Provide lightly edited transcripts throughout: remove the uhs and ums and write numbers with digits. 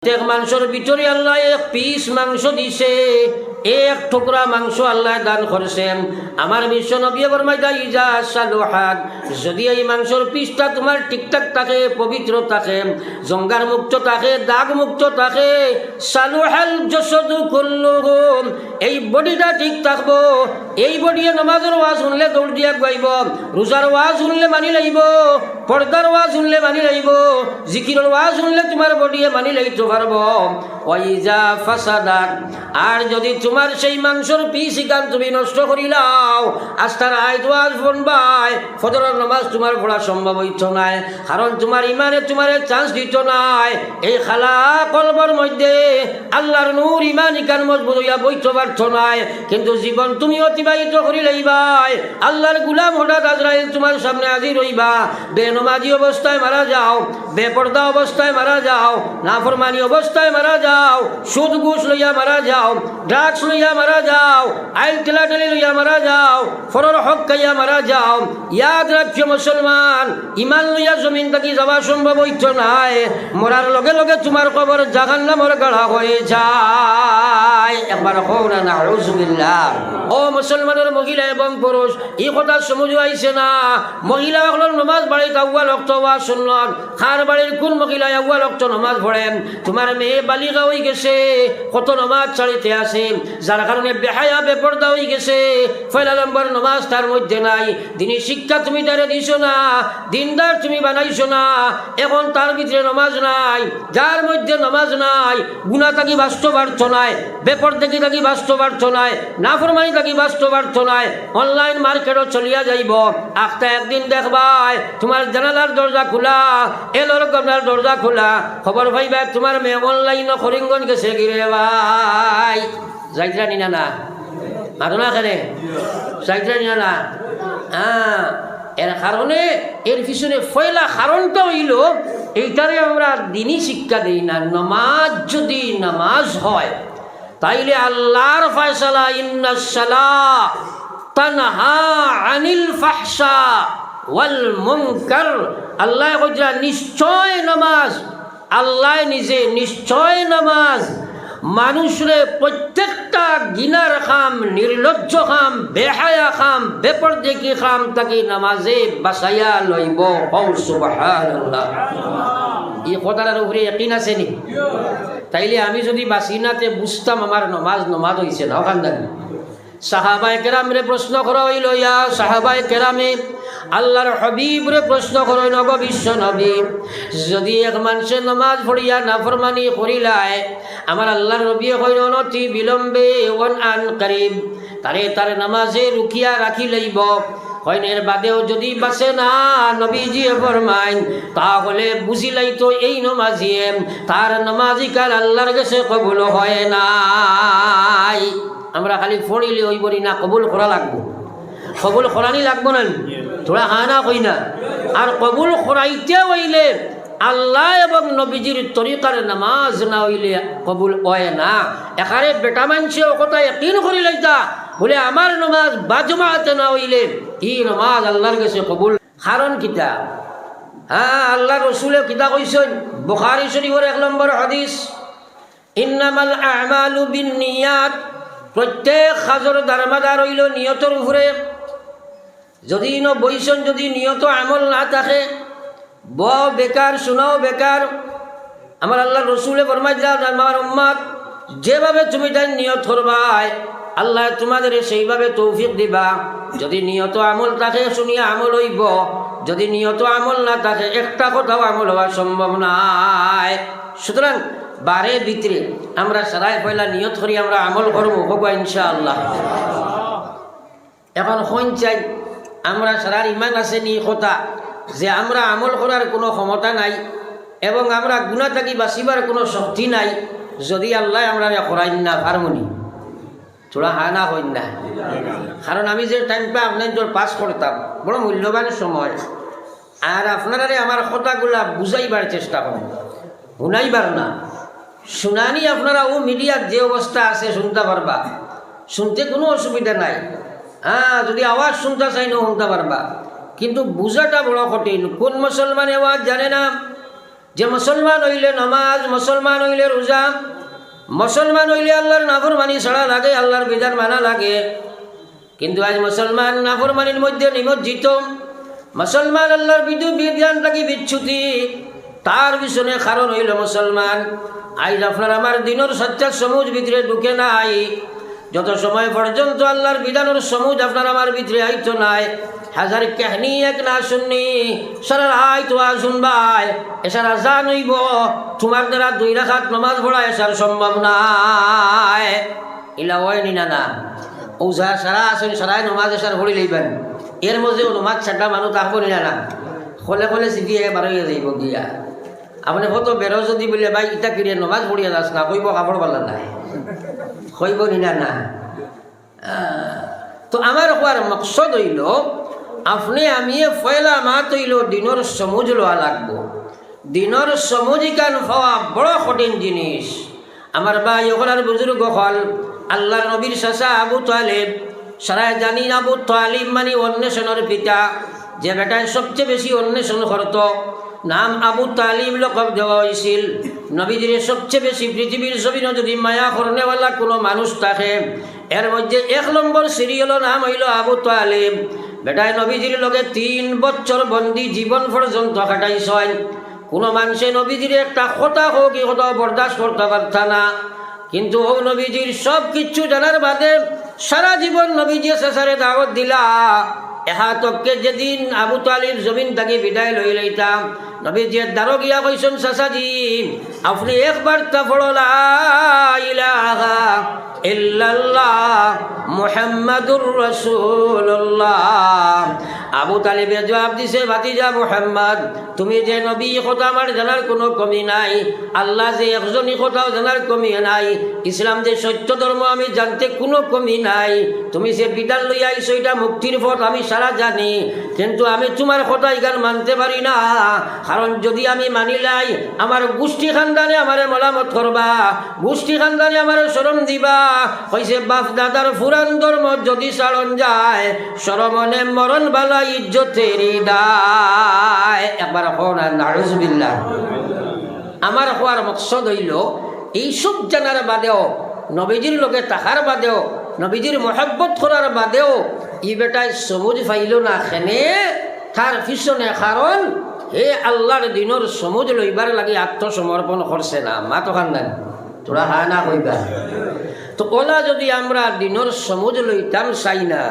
এক মাংসর ভিতরে আল্লাহ এক পিস মাংস দিছে, এক টুকরা মাংস আল্লাহ দান করেছেন। আমার বিশ্ব নবী ফরমাইতা ইজা সালুহাত, যদি এই মাংসর পিসটা তোমার ঠিকঠাক থাকে, পবিত্র থাকে, জঙ্গার মুক্ত থাকে, দাগ মুক্ত থাকে, সালুহাল জসদু কুল্লুহু, এই বডিটা ঠিক থাকবো। এই বডিয়ে নামাজের ওয়াজ শুনলে দৌড় দিয়া গাইব, রোজার ওয়াজ শুনলে মানি লইব, পর্দার ওয়াজ শুনলে মানি লইব, জিকিরের ওয়াজ শুনলে তোমার বডিয়ে মানি লইতে পারবো। ওয়াইজা ফাসাদাত, আর যদি তোমার সেই মাংসর পিস ইকান তুমি নষ্ট করিলাও, আস্তার আয়াত ওয়াজ শুনবাই, ফজরের নামাজ তোমার পড়া সম্ভব হইতো নাই, কারণ তোমার ইমানে তোমার চান্স দিত নাই। এই খালা কলবর মধ্যে আল্লাহর নূর ইমান ইকান মজবুত হইয়া বইতে পারত নাই, কিন্তু জীবন তুমি অতিবাহিত করি লইবাই। আল্লাহর গুলাম হঠাৎ আজরাইল তোমার সামনে হাজির হইবা, বেনমাজি অবস্থায় মারা যাও, বেপর্দা অবস্থায় মারা যাও, নাফরমানি অবস্থায় মারা যাও, সুদ ঘুষ লইয়া মারা যাও, ড্রাগস লইয়া মারা যাও, আইল টেলাটেলি লইয়া মারা যাও, ফরর হক খাইয়া মারা যাও। ইয়াদ রাখিও মুসলমান, ইমান লইয়া জমিন থাকি যাওয়া সম্ভব হইত নাই। মরার লগে লগে তোমার কবর জাহান্নামের গাড়া হয়ে যায়। একবার কও না নাউযুবিল্লাহ। ও মুসলমানের মহিলা এবং পুরুষ, এই কথা সমঝ আইছে না? মহিলা হলেন নমাজ বাড়িতে আউয়াল ওয়াক্ত ওয়া সুন্নাত, খার বাড়ির কোন মহিলা আউয়াল ওয়াক্ত নমাজ পড়েন? তোমার মেয়ে বালিগা হয়ে গেছে, কত নমাজ ছাড়িতে আসে, যার কারণে বেহায়া বেপর্দা হয়ে গেছে, পয়লা নম্বর নমাজ তার মধ্যে নাই, দিনের শিক্ষা তুমি তারে দিছো না, দিনদার তুমি বানাইছো না, এখন তার ভিতরে নমাজ নাই। যার মধ্যে নমাজ নাই, গুনাহ থাকি বাঁচতে পারছো নাই, বেপর্দা থাকি বাঁচতে পারছো নাই, নাফরমানি থাকি বাঁচতে পারছো নাই, অনলাইন মার্কেটও চলিয়া যাইব। আখটা একদিন দেখবাই তোমার জানালার দরজা খোলা, এলোর কমলার দরজা খোলা, খবর পাইবা তোমার মেয়ে অনলাইন করিমগঞ্জ গেছে গিরে ভাই। যাইতরা নিনা না মারো না কেনে, যাইতরা নিনা না। এর কারণে এর পিছনে ফয়লা কারণটা হইল এইটারে আমরা দিনই শিক্ষা দিই না। নামাজ যদি নামাজ হয় তাইলে আল্লাহর ফয়সালা, ইন্নাস সালাহ তানহা আনিল ফাহশা ওয়াল মুনকার। আল্লাহ কইরা নিশ্চয় নামাজ, আল্লাহ নিজে নিশ্চয় নামাজ মানুষরে প্রত্যেকটা গিনার খাম, নির্লজ্জ খাম, বেহায়া খাম, বেপরদেকি খাম তাকে নামাজে বাসাইয়া লইব। সুবহানাল্লাহ। এই কথাটার উপরে ইয়াকিন আছে নি? তাইলে আমি যদি বাসিনাতে বুঝতাম আমার নমাজ নমাজ হইছে না, ওখান থেকে সাহাবায়ে কেরামরে প্রশ্ন করা হইল, ইয়া সাহাবায়ে কেরামে, আল্লাহর হাবিবরে প্রশ্ন করো, নব বিশ্ব নবী, যদি এক মানুষে নমাজ পড়িয়া নাফরমানি করিলায়, আমার আল্লাহর নবী কইল অনতি বিলম্বে ওয়ান আন করিব, তারে নামাজে রুকিয়া রাখি লইব। কইনের বাদেও যদি বাসে না, নবীজি ফরমাইন, তাহলে বুঝিলাই তো এই নমাজিয়ে তার নমাজি কাল আল্লাহর কাছে কবুল হয় নাই। আমরা খালি পড়িলে ওই বলি না, কবুল করা লাগবো, কবুল করানি লাগবো না, তোরা হানা কই না। আর কবুল করাইতে হইলে আল্লাহ এবং নবীজির তরিকার নামাজ না হইলে কবুল হয় না। এখানে বেটা মানছে ও কথা ইয়াকিন করি লইতা, বলে আমার নামাজ বাজমাতে না হইলে এই নামাজ আল্লাহর কাছে কবুল। কারণ কিতা? আল্লাহ রসুলে কিতা কইছেন, বুখারী শরীফের 1 নম্বর হাদিস, ইন্নামাল আমালু বিন্নিয়াত, প্রত্যেক কাজের দারমাদার হইল নিয়তের উপরে। যদি বইছেন, যদি নিয়ত আমল না থাকে, ব বেকার, শোনাও বেকার। আমার আল্লাহ রসুলে ফরমাই দিলেন, আমার উম্মত যেভাবে তুমি তাই নিয়ত করবাই, আল্লাহ তোমাদের সেইভাবে তৌফিক দিবা। যদি নিয়ত আমল থাকে শুনিয়া আমল হইব, যদি নিয়ত আমল না থাকে একটা কথাও আমল হওয়া সম্ভব নাই। সুতরাং বারে ভিতরে আমরা সারাই পয়লা নিয়ত করি আমরা আমল করবো, হবো ইনশাআল্লাহ। এখন হইন চাই আমরা সারার ইমান আছে নি কথা যে আমরা আমল করার কোনো ক্ষমতা নাই এবং আমরা গুনাহ থাকি বাঁচিবার কোনো শক্তি নাই, যদি আল্লাহ আমরা করাই না হারমোনি তোরা হানা হইন না। কারণ আমি যে টাইমটা আপনার পাস করতাম বড় মূল্যবান সময়, আর আপনারা আমার কথাগুলা বুঝাইবার চেষ্টা করেন, শুনাইবার না। শুনানি আপনারা ও মিডিয়ার যে অবস্থা আছে শুনতে পারবা, শুনতে কোনো অসুবিধা নাই। যদি আওয়াজ শুনতে চাই না শুনতে পারবা, কিন্তু বুঝাটা বড় কঠিন। কোন মুসলমান আওয়াজ জানে না? যে মুসলমান হইলে নমাজ, মুসলমান হইলে রোজা, মুসলমান হইলে আল্লাহর নাফরমানি ছাড়া লাগে, আল্লাহর বিধান মানা লাগে। কিন্তু আজ মুসলমান নাফরমানির মধ্যে নিমজ্জিত, মুসলমান আল্লাহর বিধানটাকে বিচ্ছুতি। তার পিছনে কারণ হইল মুসলমান আজ আপনার আমার দিনের সচ্চার সমুজ ভিতরে ঢুকে নাই। যত সময় পর্যন্ত আল্লাহর বিধানের সমুজ আপনার আমার ভিতরে আইতো নাই, হাজার কাহিনী এক না শুননি, সারা রায় তো শুনবাই, এসারা জান হইব তোমার দ্বারা 2 রাকাত নামাজ পড়া এসার সম্ভব নাই। ইলা হয়নি না না ও যা সারা আসেন সারাই নমাজ এসার পড়ি লইবেন, এর মধ্যে নমাজ ছাড়া মানুষ থাকবো না না, খোলে খোলে সিটি এবার হয়ে যাইব গিয়া। আপনি কত বেরো যদি বলে ভাই ইটা কিনে নমাজ পড়িয়া যাস না, কইব কাপড় পাল্লা নাই, কইব নিনা না। তো আমার কোয়ার মকসদ হইল আপনি আমি পয়লা মাত হইল দিনের সমুজ লওয়া লাগবো। দিনের সমুজ কান পাওয়া বড় কঠিন জিনিস। আমার ভাই ওখানে বুজুর্গ হল আল্লাহর নবীর চাচা আবু তালেব, সারাই জানি আবু তালিব মানে অন্বেষণের পিতা, যে বেটায় সবচেয়ে বেশি অন্বেষণ করত। নাম আবু তালিব লকব দেওয়া হয়েছিল। নবীজির সবচেয়ে বেশি পৃথিবীর জমিন যদি মায়া করনেওয়ালা কোনো মানুষ থাকে, এর মধ্যে 1 নম্বর সিরিয়ালের নাম হইল আবু তালিব। বেটায় নবীজির লগে 3 বছর বন্দি জীবন পর্যন্ত কাটাইছেন। কোনো মানুষে নবীজির একটা কথা হোক কি কথা বরদাস্ত করতে পারত না। কিন্তু ও নবীজির সব কিছু জানার বাদে সারা জীবন নবীজি শেষারে দাওয়াত দিলা। এহাতককে যেদিন আবু তালিব জমিন থেকে বিদায় লই লইতাম, নবীজির দ্বারো গিয়া কইছেন, চাচাজি আপনি একবার তা পড়ো লা ইলাহা ইল্লাল্লাহ মুহাম্মাদুর রাসূলুল্লাহ। আবু তালিবে জবাব দিছে, ভাতিজা মুহাম্মদ, তুমি যে নবী কথা আমার জানার কোনো কমি নাই, আল্লাহ যে একজনই কথাও জানার কমি নাই, ইসলাম যে সত্য ধর্ম আমি জানতে কোনো কমি নাই, তুমি যে বিধান লইয়া আইছো এটা মুক্তির পথ আমি সারা জানি, কিন্তু আমি তোমার কথা ইগান মানতে পারি না। কারণ যদি আমি মানিলাই আমার গোষ্ঠী খানদানে আমারে মলামত করবা, গোষ্ঠী খানদানে আমারে শরম দিবা। কইছে বাপ দাদার পুরান ধর্ম যদি সারণ যায়, শরমনে মরণ বালা ইজ্জতেরই দায়। একবার নাউজুবিল্লাহ। আমার হওয়ার মকসদ হইল এইসব জানার বাদেও, নবীজির লোকে থাকার বাদেও, নবীজির মহব্বত করার বাদেও ই বেটায় সবুজ পাইল না খেনে, তার পিছনে কারণ হে আল্লাহর দিনের সমুজ লইবার লাগে আত্মসমর্পণ করছে না। মা তো খান্দান তোরা হা না কইবা। তো ওলা যদি আমরা দিনের সমুজ লইতাম চাই না,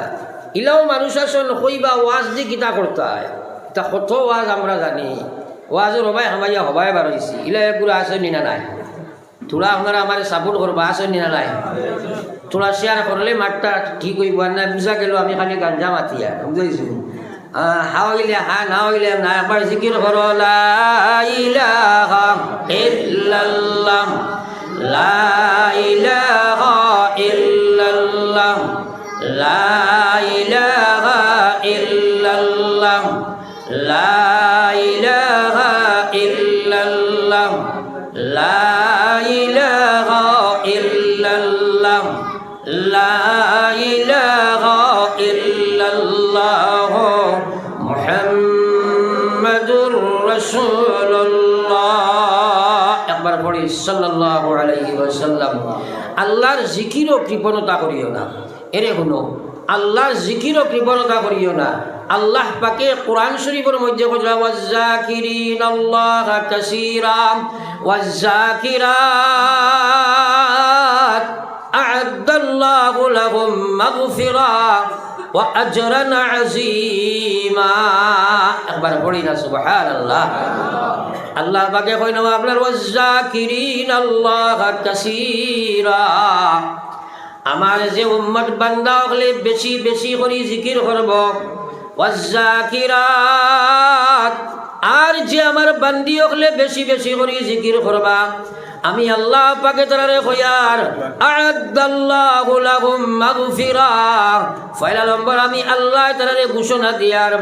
ইলাও মানুষ আসল কইবা ওয়াজ যে কিতা করতে হয়, তা কত ওয়াজ আমরা জানি, ওয়াজের হবাই হামাইয়া হবাই বার হয়েছি, ইলা এগুলো আসেন না নাই। তোরা আপনারা আমার সাপোর্ট করবা, আসেন না নাই। তোরা শেয়ার করলে মাঠটা ঠিক হইব না, বুঝা গেল আমি খালি গাঞ্জা মাতিয়া বুঝাইছো। হা হইলে হা, না হইলে না। একবার জিকির করো লা ইলাহা ইল্লাল্লাহ, লা ইলাহা ইল্লাল্লাহ, লা ইলাহা ইল্লাল্লাহ, লা ইলাহা ইল্লাল্লাহ, লা ইলাহা ইল্লাল্লাহ, লা ইলাহা ইল্লাল্লাহ মুহাম্মাদুর রাসূলুল্লাহ। একবার পড়ি সাল্লাল্লাহু আলাইহি ওয়াসাল্লাম। আল্লাহর জিকিরও কৃপণতা করিও না। এরে শুনো, আল্লাহর জিকিরও কৃপণতা করিও না। আল্লাহ পাকে কোরআন শরীফের মধ্যে বলা, ওয়াজ্জাকিরিনাল্লাহা কাসীরা ওয়াজ্জাকিরাত আ'আদ্দাল্লাহু লাহুম মাগফিরা ওয়া আজরান আযীমা। একবার পড়ি না সুবহানাল্লাহ। আল্লাহ পাকে কই না আপনার ওয়াজ্জাকিরিনাল্লাহা কাসীরা, আমার যে উম্মত বান্দা হলে বেশি বেশি করে জিকির করব। ওয়াজ্জাকিরাত, আর যে আমার বান্দি হলে বেশি বেশি করে জিকির করবা। আমি আল্লাহ পাকে তারারে কইয়ার আ'আদাল্লাহু লাহুম মাগফিরা। পয়লা নম্বর আমি আল্লাহ তারারে ঘোষণা দিয়ার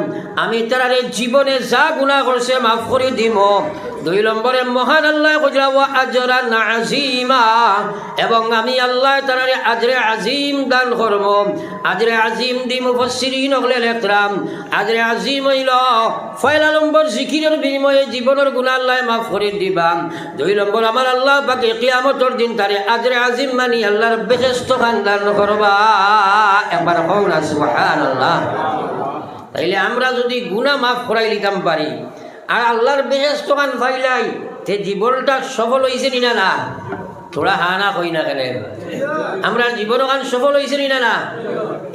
আমি তারারে জীবনে যা গুনাহ করছে মাফ করে দিব। 2 নম্বরে মহান আল্লাহ কইরা ওয়া আজরান আযীমা, এবং আমি আল্লাহ তারারে আজরে আজিম দান করব। আজরে আজিম দি মুফাসসিরিন হলে লেখরাম আজরে আজিম হইল পয়লা নম্বর জিকিরের বিনিময়ে জীবনের গুনাহ আল্লাহ মাফ করে দিবা। 2 নম্বর আমার আল্লাহ পাকে কিয়ামতের দিন তারে আজরে আজিম মানি আল্লাহর বেহেশত দান করবা। একবার কও না সুবহানাল্লাহ। তাইলে আমরা যদি গুনাহ মাফ করাই লিতাম পারি আর আল্লাহর বেহেশত পাইলাই তে জীবনটা সফল হইছে নি না? তোরা হানা কই না কেন? আমরা জীবন গান সফল হয়েছে না না?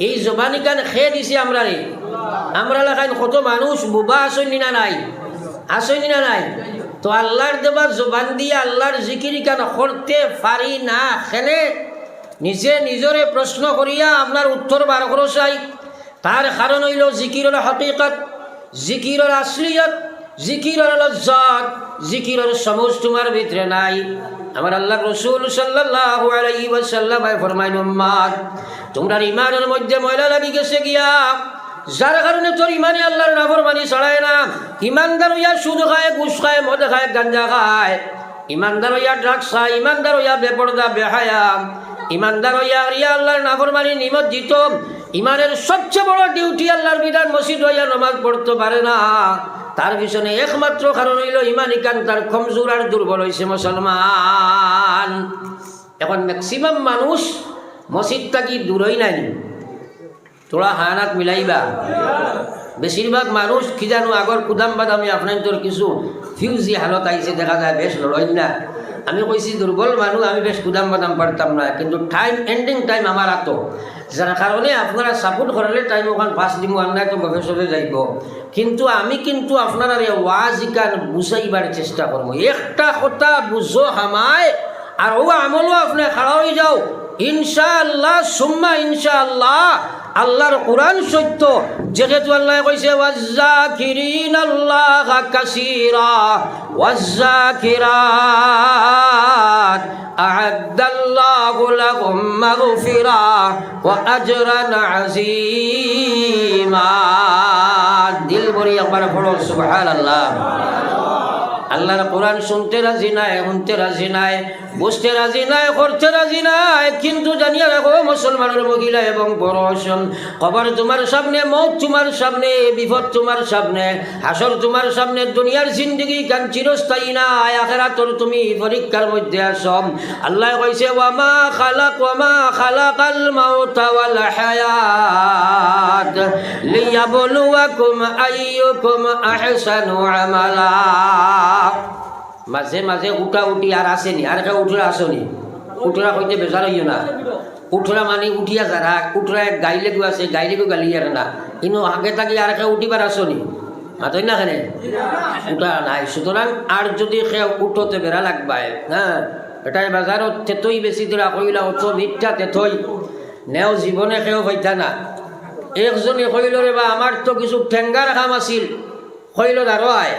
এই জবানি গান খেয়ে দিছি আমরা রে। আমরা লেখান কত মানুষ বুবা আসেনি না নাই? আসেনি না নাই? তো আল্লাহর দেবার জবান দিয়ে আল্লাহর জিকির গান করতে পারি না খেলে নিজে নিজরে প্রশ্ন করিয়া আপনার উত্তর বার করো চাই। তার কারণ হইল জিকিরের হকিকত, জিকিরের আসলিয়ত, জিকিরের লজ্জত, জিকিরের সমজ তোমার ভিতরে নাই। আমার আল্লাহ রাসূল সাল্লাল্লাহু আলাইহি ওয়াসাল্লাম ফরমাইন উম্মত তোমরা ইমানের মধ্যে ময়লা লাগি গেছে গিয়া যার কারণে তোর ইমানে আল্লাহর নাফরমানি ছড়ায় না। ইমানদার হইয়া সুদ খায়, ঘুষ খায়, মদ খায়, গাঞ্জা খায়, ইমানদার হইয়া ড্রাগস খায়, ইমানদার হইয়া বেপরদা বেহায়া, ইমানদার হইয়া রিয়া আল্লাহর নাফরমানি নিমজ্জিত। ইমানের সবচেয়ে বড় ডিউটি আল্লাহর বিধান মসজিদ হইয়া নামাজ পড়তে পারে না। তার পিছনে একমাত্র কারণ হইল ইমানি কান তার কমজোর আর দুর্বল হয়েছে মুসলমান। এখন ম্যাক্সিমাম মানুষ মসজিদ থাকি দূরই নাই। তোরা হানাত মিলাইবা। বেশিরভাগ মানুষ কি জানো আগর কুদাম বাদামি আপনার তোর কিছু ফিউজি হালত আইছে দেখা যায় বেশ লড়াই না। আমি কইছি দুর্বল মানুষ আমি বেশ কুদাম বাদাম পারতাম না, কিন্তু টাইম এন্ডিং টাইম আমার আত যার কারণে আপনারা সাপোর্ট করলে টাইম ওখান ফাঁস দিব আন্নায় তো গভে সবে যাইব। কিন্তু আমি কিন্তু আপনারা ওয়াজ ইকান বুঝাইবার চেষ্টা করবো। একটা কথা বুঝো হামায় আর ও আমলও আপনি খাড়া হয়ে যাও ইনশাআল্লাহ সুম্মা ইনশাআল্লাহ। আল্লাহর কোরআন সত্য, যেহেতু আল্লাহ কইছে ওয়াজ্জাকিরিনাল্লাহ কাসীরা ওয়াজ্জাকিরাত আ'আদাল্লাহু লাহুম মাগফিরা ওয়া আজরান আযীমা। দিল ভরি একবার পড়ো সুবহানাল্লাহ। আল্লাহর কোরআন শুনতে রাজি নাই, শুনতে রাজি নাই, বুঝতে রাজি নাই, করতে রাজি নাই। কিন্তু জানিয়া রাখো মুসলমানের মহিলা এবং পুরুষ, কবর তোমার সামনে, মৌত তোমার সামনে, বিপদ তোমার সামনে, হাসর তোমার সামনে। দুনিয়ার জিন্দগি কান চিরস্থায়ী না, আখিরাতর তুমি পরীক্ষার মধ্যে আছো। আল্লাহ কইছে ওয়ামা খালাকাল মাউতা ওয়াল হায়াত লিয়াবলুয়াকুম আইয়ুকুম আহসানু আমালা। মাঝে মাঝে উঠা উঠি আর আসেনি, আর একটা উঠরা আসনি। উঠরা হইতে বেজার হইও না। উঠরা মানে উঠিয়া যারা উঠরা গাইলে গু আছে, গাইলে গু গালি আর না, কিন্তু আগে থাকি আর একটা উঠিবার আসনি মাতই না খেনে উঠা নাই। সুতরাং আর যদি খেয়ে উঠোতে বেড়া লাগবায়, হ্যাঁ এটাই বাজারত তেতই বেশি দূরা কইলা অত মিথ্যা তেতই নেও জীবনে খেয়েও পাইতা না। একজনে কইল রে বা আমার তো কিছু ঠেঙ্গার কাম আছিল, কইল আরো আয়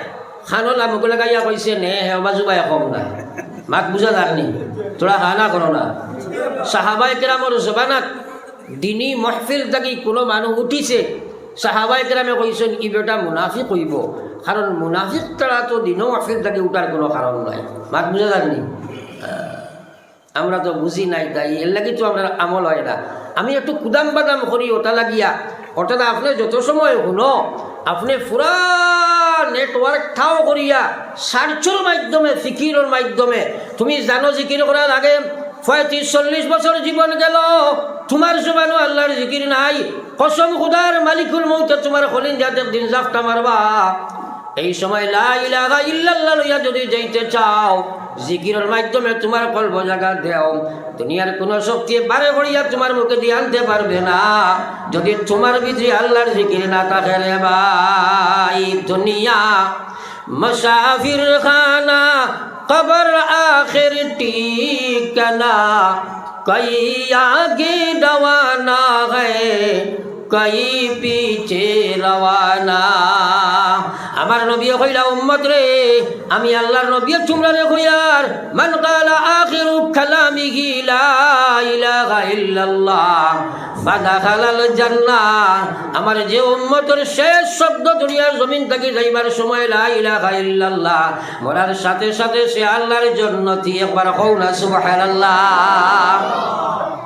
খানলা মুখলে গাইয়া কইছে নে হে বাজুবাই কম না, মাত বুঝা যারনি তোরা হানা করো না। সাহাবাই কেরামর জবানাত দিনী মহফিল থাকি কোনো মানুষ উঠিছে, সাহাবাই কেরামে কইছেন ই বেটা মুনাফিক হইব, কারণ মুনাফিক তারা তো দিনও মহফিল থাকি উঠার কোনো কারণ নাই। মাত বুঝা যারনি? আমরা তো বুঝি নাই, তাই এর লাগি তো আমরা আমল হয় না। আমি একটু কুদাম বাদাম করি ওটা লাগিয়া, অর্থাৎ আপনি যত সময় শুনো আপনি পুরা নেটওয়ার্ক ঠাও করিয়া সার্চের মাধ্যমে, ফিকিরের মাধ্যমে তুমি জানো জিকির করার আগে 35-40 বছর জীবন গেল, তোমার জবানও আল্লাহর জিকির নাই। কসম খুদার মালিকুল মউতে তোমার খলিন যাতে দিন জাফটা মারবা। এই সময় লা ইলাহা ইল্লাল্লাহ লইয়া যদি যাইতে চাও, জিকিরের মাধ্যমে তোমার কলব জায়গা দেও, দুনিয়ার কোনো শক্তি বারে ভরিয়া তোমার মুখে দিয়ে আনতে পারবে না যদি তোমার ভিতরে আল্লাহর জিকির না থাকে রে ভাই। দুনিয়া মুসাফির খানা, কবর আখির ঠিকানা, কই আগে রওয়ানা है कई पीछे रवाना। আমার নবী কইলা উম্মত রে আমি আল্লাহর নবী তোমরা রে কইয়ার মান ক্বালা আখিরু কালামিহি লা ইলাহা ইল্লাল্লাহ ফাদাখালাল জান্নাহ আমার যে উম্মতের শেষ শব্দ দুনিয়ার জমিন থেকে যাইবার সময় লা ইলাহা ইল্লাল্লাহ মরার সাথে সাথে সে আল্লাহর জান্নাতি একবার কও না সুবহানাল্লাহ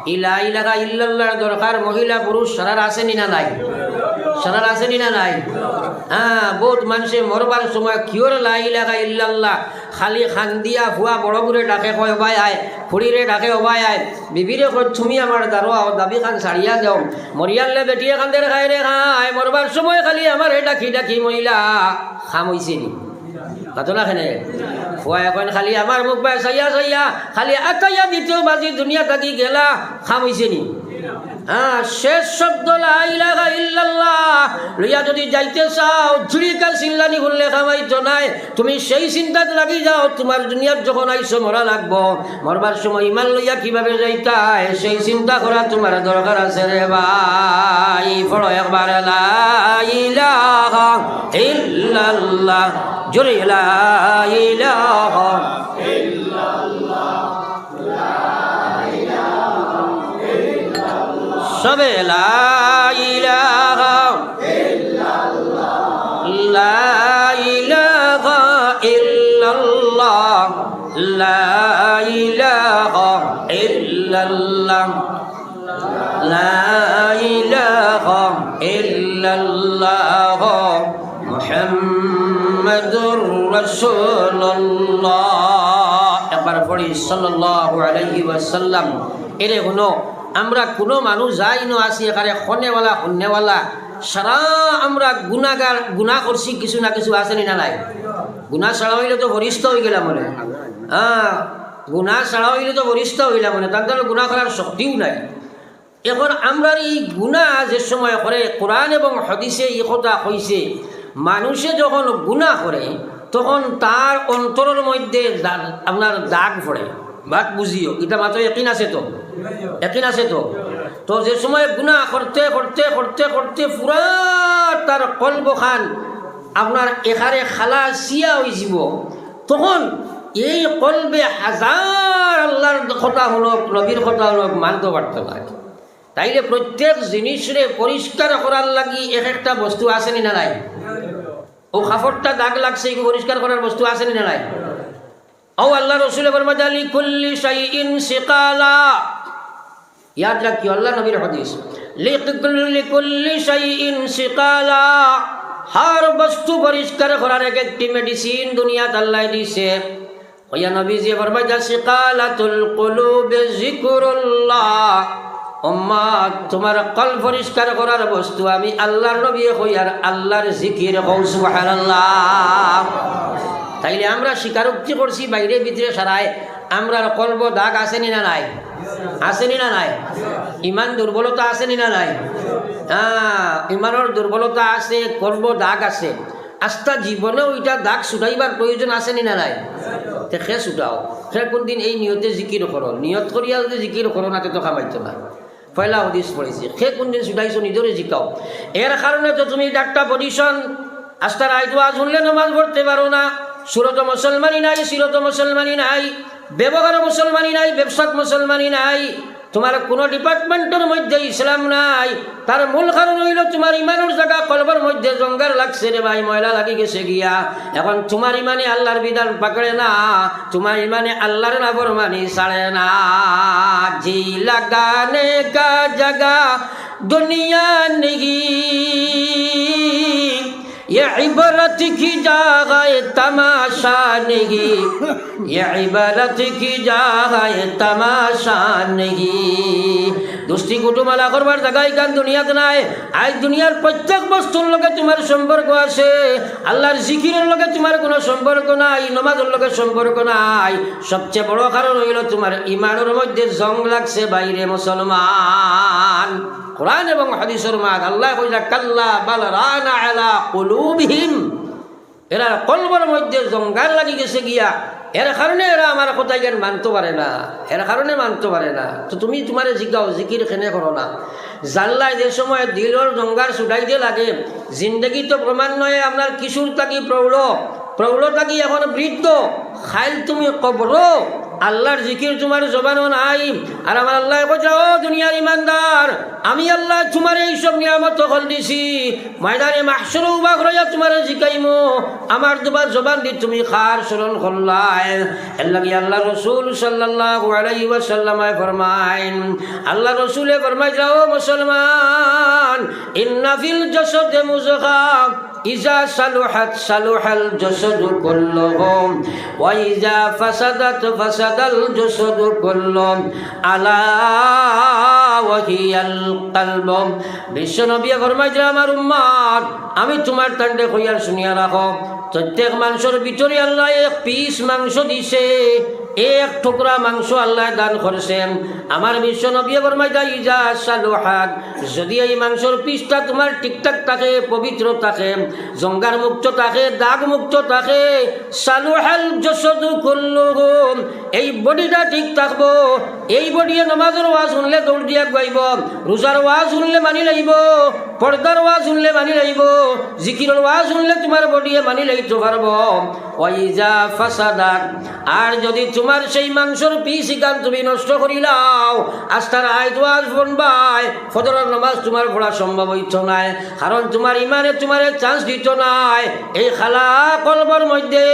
ইলাহা ইল্লাল্লাহর দরকার মহিলা পুরুষ সারার আসেনি না নাই সারার আসেনি না নাই বহুত মানুষে মরবার সময় কিয়র লা ইলাহা ইল্লাল্লাহ খালি খান দিয়া ভুয়া বড় বুড়ে ডাকে কয় অবাই আয় খুড়িরে ডাকে অবাই আয় বিবিরে কয় তুমি আমার দারো দাবি খান ছাড়িয়া যাও মরিয়ালে বেটিয়ে খান্দের খায় রে খায় মরবার সময় খালি আমার ডাকি ডাকি মহিলা খাম হইছে নি ঘটনা খেনে ফুয়া এখন খালি আমার মুখ পায় চাইয়া চাইয়া খালি আকাইয়া দ্বিতীয় বাজি দুনিয়া থাকি গেলা খাম হইছে নি শেষ শব্দ লা ইলাহা ইল্লাল্লাহ লইয়া যদি যাইতে চাও ঝুড়িকা চিল্লানি করলে খামাইতো নাই তুমি সেই চিন্তাত লাগি যাও তোমার দুনিয়ার যখন আইসো মরা লাগবো মরবার সময় ইমান লইয়া কিভাবে যাইতাই সেই চিন্তা করা তোমার দরকার আছে রে ভাই পড়ো একবার লা ইলাহা ইল্লাল্লাহ জোরে লা ইলাহা ইল্লাল্লাহ সবে লা ইলাহা ইল্লাল্লাহ লা ইলাহা ইল্লাল্লাহ লা ইলাহা ইল্লাল্লাহ লা ইলাহা ইল্লাল্লাহ মুহাম্মাদুর রাসূলুল্লাহ একবার পড়ি সাল্লাল্লাহু আলাইহি ওয়াসাল্লাম এরে হলো আমরা কোনো মানুষ যাই ন আসি এখানে খনেওয়ালা শূন্যওয়ালা সারা আমরা গুণাগার গুণা করছি কিছু না কিছু আসেনি না নাই গুণা ছাড়া হইলে তো বরিষ্ঠ হয়ে গেলাম মনে গুণা ছাড়া হইলে তো বরিষ্ঠ হইলাম মনে তার গুণা করার শক্তিও নাই এখন আমরা এই গুণা যে সময় করে কোরআন এবং হাদিসে এই কথা কইছে মানুষে যখন গুণা করে তখন তার অন্তরের মধ্যে আপনার দাগ পড়ে বাক বুঝিও এটা মাত্র একই আছে তো একই আছে তো তো যে সময় গুনাহ করতে করতে করতে করতে পুরা তার কলব খান আপনার এখানে খালা সিয়া হয়ে যাব তখন এই কলবে হাজার আল্লাহর কথা হলক নবীর কথা হলক মানতে পারতে লাগে তাইলে প্রত্যেক জিনিসরে পরিষ্কার করার লাগি এক একটা বস্তু আসেনি না নাই ও কাপড়টা দাগ লাগছে এই পরিষ্কার করার বস্তু আসেনি না নাই ও আল্লাহ রসুলের ফরমায় লিকুল্লি শাইইন সিকালা याद रखियो अल्लाह नबीर हदीस लिकुल्ली शाइइन सिकाला हर वस्तु परिष्कार करार एक मेडिसिन दुनिया अल्लाह दिसे या नबी जी फरमाया सिकालातुल कुलूब जिक्रुल्लाह उम्मत तुम्हारा कल परिष्कार करार वस्तु आमी अल्लाहर नबी कइयार अल्लाहर जिकिर कও সুবহানাল্লাহ তাইলে আমরা স্বীকারোক্তি করছি বাইরে ভিতরে সারায় আমরার কলব দাগ আসেনি না নাই আসেনি না নাই ইমান দুর্বলতা আসেনি না নাই ইমানের দুর্বলতা আছে কলব দাগ আছে আস্থা জীবনে ওইটা দাগ ছুটাইবার প্রয়োজন আসেনি না নাই তে খে ছুটাও খে কোনদিন এই নিয়তে জিকির করো নিয়ত করিয়া যদি জিকির করো না তো খামাইতো না পয়লা হদিস পড়েছি খে কোনদিন ছুটাইছো নিজরে জিকাও এর কারণে তো তুমি ডাক্তার পজিশন আস্তার আইতো আজ শুনলে নামাজ পড়তে পারো না সুরত মুসলমানি নাই সিরত মুসলমানি নাই ব্যবহার মুসলমানি নাই ব্যবসাত মুসলমানি নাই তোমার কোনো ডিপার্টমেন্টের মধ্যে ইসলাম নাই তার মূল কারণ হইল তোমার ইমানের জায়গা কলবের মধ্যে জঙ্গার লাগছে রে ভাই ময়লা লাগি গেছে গিয়া এখন তোমার ইমানে আল্লাহর বিধান পাকড়ে না তোমার ইমানে আল্লাহর নাফরমানি ছাড়ে না জি লাগানে কা জায়গা দুনিয়া নেহি ये इबारत की जगह तमाशा नहीं ये इबारत की जगह तमाशा नहीं दोस्ती कुटुमाला करবার জায়গায় গান দুনিয়াতে নাই আজ দুনিয়ার প্রত্যেক বস্তুর লগে তোমার সম্পর্ক আছে আল্লাহর জিকিরের লগে তোমার কোনো সম্পর্ক নাই নামাজের লগে সম্পর্ক নাই সবচেয়ে বড় কারণ হইল তোমার ঈমানের মধ্যে জং লাগছে বাইরে মুসলমান কোরআন এবং হাদিসের মাগ আল্লাহ কইলা কাল্লা বাল রানা আলা কুলুবিহিম এরা কলবের মধ্যে জঙ্গার লাগি গেছে গিয়া এর কারণে এরা আমার কথা জ্ঞান মানতে পারে না, এর কারণে মানতে পারে না। তো তুমি তোমারে জিজ্ঞাও জিকির খেনে করো না, জানলাই যে সময় দিলর জঙ্গার ছুটাইতে লাগে। জিন্দগি তো প্রমাণ নয় আপনার কিশোর থাকি প্রৌঢ় থাকি এখন বৃদ্ধ, খাইল তুমি কবর আল্লাহর জিকির তোমার জবানও নাই। আর আমার আল্লাহ ও দুনিয়ার ইমানদার, আমি আল্লাহ তোমার এইসব নিয়ামত হল দিছি, ময়দানে মাহশর উবাক রইয়া তোমার জিকাইমো, আমার দুবার জবান দি তুমি খার স্মরণ করলাই। এর লাগি আল্লাহ রসুল সাল্লাল্লাহু আলাইহি ওয়াসাল্লাম ফরমাইন, আল্লাহ রসুলে ফরমাই যাও মুসলমান, ইন্না ফিল জাসাদি মুযগা ইজা সালুহাত সালুহাল জাসাদু কুল্লুহু ওয়া ইজা ফাসাদাত ফাসাদাল জাসাদু কুল্লুহু আলা ওয়া হিয়াল কলবু। বিশ্বনবী ফরমাইছে আমার উম্মত, আমি তোমার তান্ডে কইয়ার শুনিয়া রাখো, প্রত্যেক মানুষের ভিতরে আল্লাহ এক পিস মাংস দিছে, এক টুকরা মাংস আল্লাহ দান করেছেন। আমার বিশ্ব নবী ফরমাইছে ইজা সালুহাত, যদি এই মাংসের পিসটা তোমার ঠিকঠাক থাকে, পবিত্র থাকে, জঙ্গার মুক্ত থাকে, দাগ মুক্ত থাকে, সালুহাল জাসাদু কুল্লুহু, এই বডিটা ঠিক থাকবো। এই বডিয়ে নামাজের ওয়াজ শুনলে দৌড় দিয়া গাইব, রোজার ওয়াজ শুনলে মানি লাইব, পর্দার ওয়াজ শুনলে মানি লাইব, জিকিরের ওয়াজ শুনলে তোমার বডিয়ে মানি লাইতে পারবো। ওয়াইজা ফাসাদাত, আর যদি তোমার সেই মাংসর পিস গান তুমি নষ্ট করিলাও, আস্তার আয় ওয়াজ শুনবাই, ফজরের নামাজ তোমার পড়া সম্ভব হইত নাই, কারণ তোমার ইমানে তোমার চান্স দিত নাই। এই খালা কলবর মধ্যে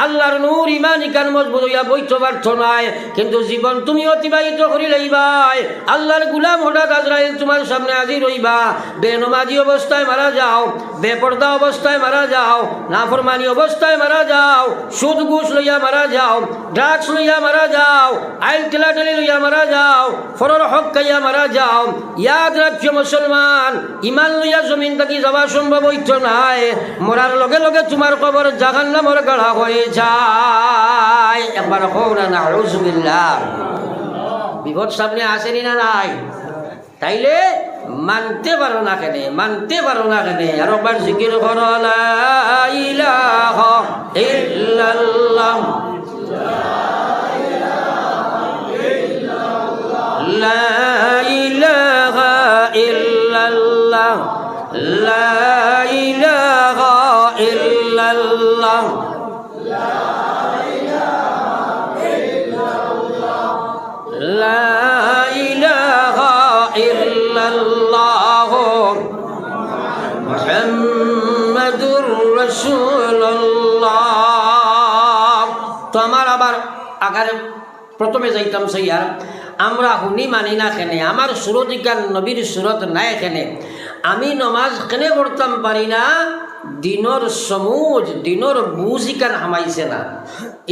আল্লাহর নূর ইমান ইকান মজবুত হইয়া বইতে পারত নাই, কিন্তু জীবন তুমি অতিবাহিত করি লইবাই। আল্লাহর গুলাম হঠাৎ আজরাইল তোমার সামনে হাজির হইবা, বেনমাজি অবস্থায় মারা যাও, বেপর্দা অবস্থায় মারা যাও, নাফরমানি অবস্থায় মারা যাও, সুদ ঘুষ লইয়া মারা যাও, ড্রাগস লইয়া মারা যাও, আইল টেলাটেলি লইয়া মারা যাও, ফরর হক খাইয়া মারা যাও। ইয়াদ রাখছো মুসলমান, ইমান লইয়া জমিন থাকি যাওয়া সম্ভব হইত নাই, মরার লগে লগে তোমার কবর জাহান্নামের গাড়া হয়ে যায়। একবার হোক না নাউযুবিল্লাহ। বিপদ সামনে আসেনি না নাই? তাইলে মানতে পারো না কেন, মানতে পারো না কেন? আর একবার জিকির করো, লা ইলাহা ইল্লাল্লাহ, লা ইলাহা ইল্লাল্লাহ, লা ইলাহা ইল্লাল্লাহ, লা ইলাহা ইল্লাল্লাহ মুহাম্মাদুর রাসূলুল্লাহ। তো আমার আবার আগারে প্রথমে যাইতাম সাইয়ার, আমরা শুনি মানি না কেনে, আমার সুরতিকার নবীর সুরত নাই কেনে, আমি নমাজ কেনে পড়তাম পারি না, দিনর সমুজ দিনর বুঝ ইকান হামাইছে না।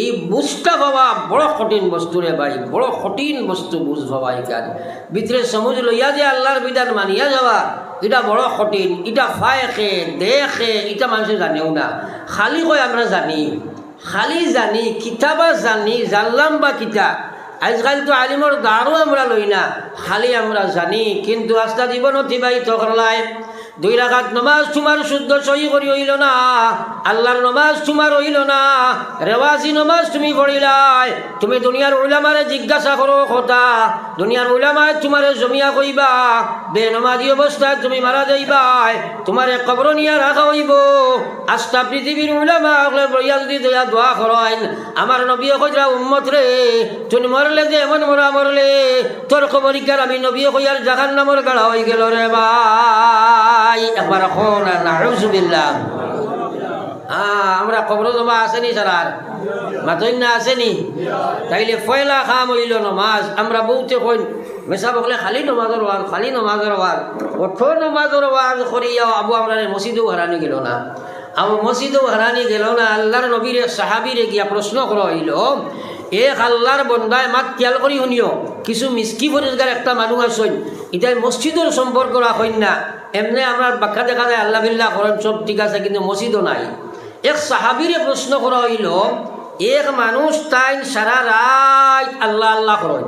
এই বুঝটা বাবা বড় কঠিন বস্তু রে ভাই, বড় কঠিন বস্তু বুঝ বাবা। ইকান ভিতরে সমুজ লইয়া যে আল্লাহর বিধান মানিয়া যাওয়া, এটা বড় কঠিন। এটা ফায়কে দেখে এটা মানুষে জানেও না, খালি কয় আমরা জানি, খালি জানি, কিতাবা জানি, জানলাম বা কিতা। আজকাল তো আলিমর দাঁড়ও আমরা লই না, খালি আমরা জানি, কিন্তু আস্থা জীবন অতিবাহিত করলাই। 2 রাকাত নমাজ তোমার শুদ্ধ সহি করি হইল না, আল্লাহর নমাজ তোমার হইল না, রেওয়াজি নমাজ তুমি পড়িলাই। তুমি দুনিয়ার উলামারে জিজ্ঞাসা করো কথা, দুনিয়ার উলামায় তোমারে জমিয়া কইবা, বেনমাজি অবস্থায় তুমি মারা যাইবাই, তোমারে কবর নিয়া রাখা হইব। আস্থা পৃথিবীর উলামা বইয়া যদি দয়া দোয়া করেন, আমার নবী কইরা উম্মত রে, তুমি মরলে যে এমন মরা মরলে, তোর খবরিকার আমি নবী কইয়ার জাহান্নামের গাড়া হয়ে গেল রে ভাই। একবার এখন নাউযুবিল্লাহ। আমরা কবর জমা আসেনি সারার মাতই না আসেনি, তাইলে পয়লা খাম হইল নমাজ। আমরা বউতে কই মেসা বকলে খালি নমাজের ওয়াজ, খালি নমাজের ওয়াজ, ওঠো নমাজের ওয়াজ করিয়াও আবু আমরা মসজিদেও হারানি গেল না, আবু মসজিদেও হারানি গেল না। আল্লাহর নবীর সাহাবীরে গিয়া প্রশ্ন করা হইল, এক আল্লাহর বন্দায় মাত খেয়াল করি শুনিও, কিছু মিসকি পরিষ্কার একটা মানুষ আসেন, এটা মসজিদের সম্পর্ক রাখেন না, এমনি আমরা বাক্কা দেখা যায় আল্লাহ বিল্লাহ করেন, সব ঠিক আছে, কিন্তু মসজিদও নাই। এক সাহাবীরে প্রশ্ন করা হইল, এক মানুষ তাই সারা রাত আল্লাহ আল্লাহ করেন,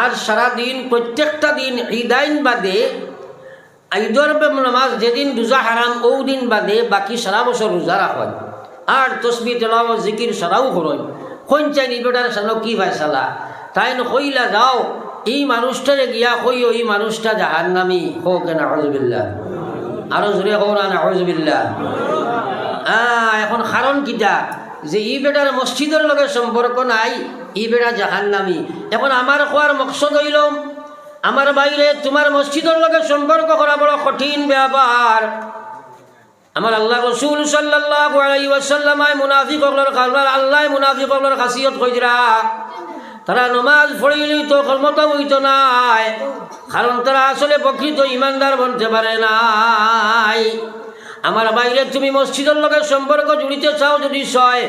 আর সারাদিন প্রত্যেকটা দিন ঈদাইন বাদে, ঈদর নামাজ যেদিন রোজা হারাম ও দিন বাদে বাকি সারা বছর রোজা রাখেন, আর তসবি তেলাওয়াত জিকির সারাও করই কোন চাই নি বেটার সামনে কি ফায়সালা তাই না কইলা যাও এই মানুষটারে গিয়া কইও এই মানুষটা জাহান্নামী হোক না আউযুবিল্লাহ আরো জোরে হোক না আউযুবিল্লাহ এখন কারণ কিটা যে ই বেটার মসজিদের লগে সম্পর্ক নাই ই বেটা জাহান্নামী এখন আমার কোয়ার মকসদ হইল আমার বাইরে তোমার মসজিদের লগে সম্পর্ক করা বড় কঠিন ব্যাপার আমার আল্লাহ রাসূল সাল্লাল্লাহু আলাইহি ওয়াসাল্লাম মুনাফিকদের কারবার আল্লাহ মুনাফিকদের খাসিয়ত কইরা তারা নামাজ পড়িলি তো ক্ষমতা হইতো নাই কারণ তারা আসলে প্রকৃত ইমানদার বনতে পারে নাই আমার বাইরে তুমি মসজিদের লগে সম্পর্ক জুড়িতে চাও যদি সয়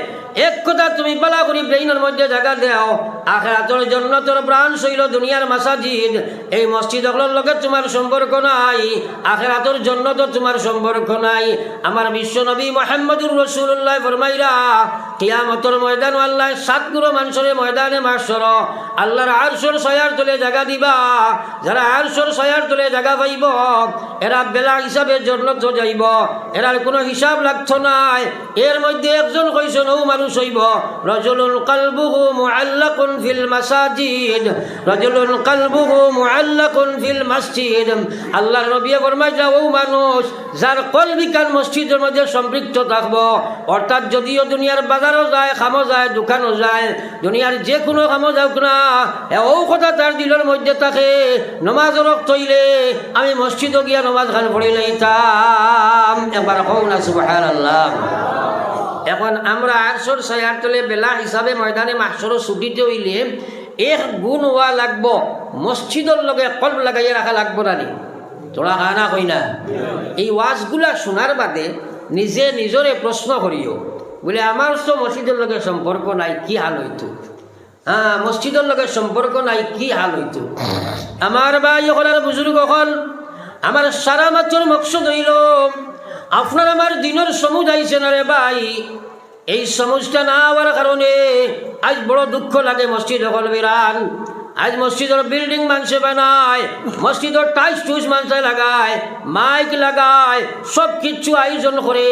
এক কথা তুমি বালা করি ব্রেইনের মধ্যে জায়গা দেও আখিরাতের জন্য তোর প্রাণ শৈল দুনিয়ার মাসাজিদ এই মসজিদগুলোর লগে তোমার সম্পর্ক নাই আখিরাতের জন্য তো তোমার সম্পর্ক নাই আমার বিশ্ব নবী মুহাম্মদুর রাসূলুল্লাহ ফরমাইরা কিয়ামতের ময়দান আল্লাহ সাতগুলো মানুষের ময়দানে মাশর আল্লাহর আরশের ছায়ার তলে জায়গা দিবা যারা আরশের ছায়ার তলে জায়গা পাইব এরা বেলা হিসাবে জান্নাত যাইব এরার কোনো হিসাব লাগতো নাই এর মধ্যে একজন কইছেন ও মানুষ হইব রাজুলুন কলবুহু মুআল্লাকুন ফিল মাসাজিদ রাজুলুন কলবুহু মুআল্লাকুন ফিল মসজিদ আল্লাহর নবী ফরমাইয়া ও মানুষ যার কলবিকান মসজিদের মধ্যে সম্পৃক্ত থাকবো অর্থাৎ যদিও দুনিয়ার বাজারও যায় খামো যায় দোকানও যায় দুনিয়ার যে কোনো খামো যাওক না ও কথা তার দিলের মধ্যে থাকে নমাজ রক্ত হইলে আমি মসজিদও গিয়া নমাজ খান পড়ি লইতাম একবার হোক না সুবহানাল্লাহ এখন আমরা আরশের ছায়ার তলে বেলা হিসাবে ময়দানে মাহশরও ছুটিতে হইলে এক গুণ হওয়া লাগবো মসজিদের লগে কলব লাগাইয়া রাখা লাগবো না নি তোরা গানা কই না এই ওয়াজগুলা শোনার বাদে নিজে নিজরে প্রশ্ন করিও বলে আমার তো মসজিদের লগে সম্পর্ক নাই কি হাল হইতো মসজিদের লগে সম্পর্ক নাই কি হাল হইতো আমার ভাই এখন আর বুজুর্গ হল আমার সারা মাত্র মকসদ হইল আপনার আমার দিনের সমুজ আইছে না রে ভাই এই সমুজটা না হওয়ার কারণে আজ বড় দুঃখ লাগে মসজিদ হল বিরান আজ মসজিদের বিল্ডিং মানুষে বানায় মসজিদের টাইস টুইস মানুষে লাগায় মাইক লাগায় সব কিছু আয়োজন করে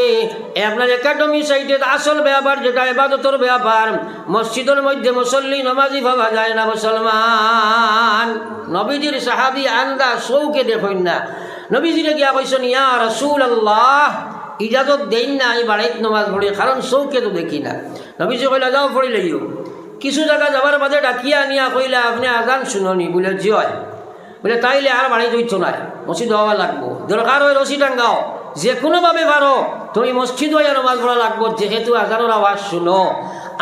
আপনার একাডেমি সাইডে আসল ব্যাপার যেটা ইবাদতের ব্যাপার মসজিদের মধ্যে মুসল্লি নমাজি ভাবা যায় না মুসলমান নবীজির সাহাবী আন্দা সৌকে দেখুন না নবীজিরে গিয়া কইছেন ইয়া রাসূলুল্লাহ ইজাজত দেন না আমি বাড়িতে নমাজ পড়ি কারণ চৌকে তো দেখি না নবীজি কইলা যাও পড়ি লইও কিছু জায়গা যাবার বাদে ডাকিয়া নিয়া কইলা আপনি আজান শুননি বলে জয় বলে তাইলে আর বাড়িতে হইতো না মসজিদ হওয়া লাগবো দরকার হয় রশি টাঙ্গাও যে কোনোভাবে পারো তুমি মসজিদ হইয়া নমাজ পড়া লাগবো যেহেতু আজানের আওয়াজ শুনো